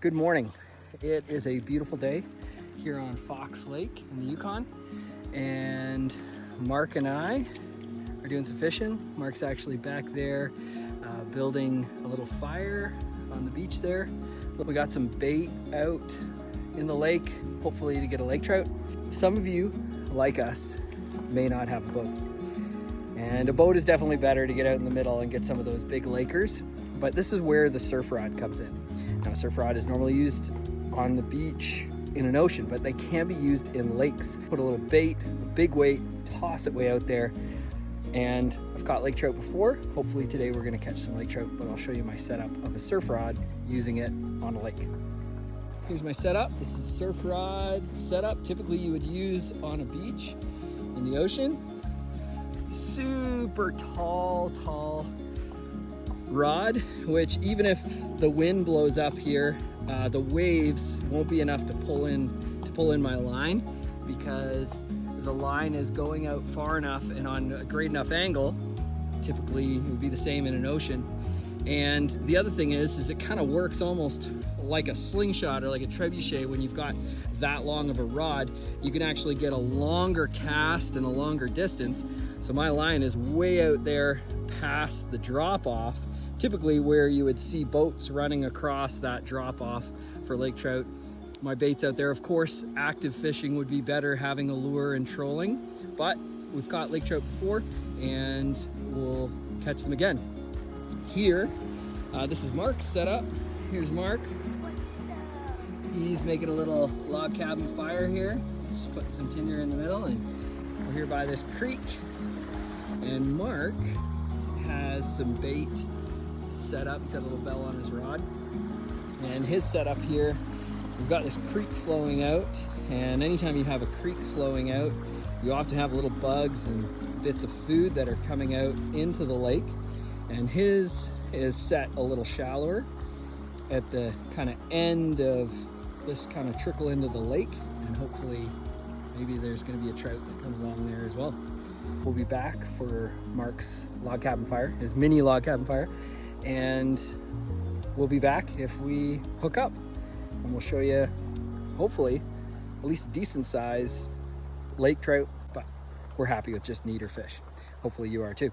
Good morning. It is a beautiful day here on Fox Lake in the Yukon, and Mark and I are doing some fishing. Mark's actually back there building a little fire on the beach there. We got some bait out in the lake, hopefully to get a lake trout. Some of you, like us, may not have a boat. And a boat is definitely better to get out in the middle and get some of those big lakers. But this is where the surf rod comes in. Now, a surf rod is normally used on the beach in an ocean, but they can be used in lakes. Put a little bait, a big weight, toss it way out there. And I've caught lake trout before. Hopefully today we're gonna catch some lake trout, but I'll show you my setup of a surf rod using it on a lake. Here's my setup. This is surf rod setup. Typically you would use on a beach in the ocean. Super tall rod, which even if the wind blows up here, the waves won't be enough to pull in my line, because the line is going out far enough and on a great enough angle. Typically it would be the same in an ocean. And the other thing is it kind of works almost like a slingshot or like a trebuchet. When you've got that long of a rod, you can actually get a longer cast and a longer distance. So my line is way out there past the drop off, typically where you would see boats running across that drop off for lake trout. My bait's out there. Of course, active fishing would be better, having a lure and trolling, but we've caught lake trout before and we'll catch them again. Here, this is Mark's setup. Here's Mark. He's making a little log cabin fire here. Just putting some tinder in the middle, and we're here by this creek. And Mark has some bait set up. He's got a little bell on his rod. And his setup here, we've got this creek flowing out. And anytime you have a creek flowing out, you often have little bugs and bits of food that are coming out into the lake. And his is set a little shallower at the kind of end of this kind of trickle into the lake. And hopefully maybe there's going to be a trout that comes along there as well. We'll be back for Mark's log cabin fire, his mini log cabin fire, and we'll be back if we hook up, and we'll show you hopefully at least a decent size lake trout, but we're happy with just neater fish. Hopefully you are too.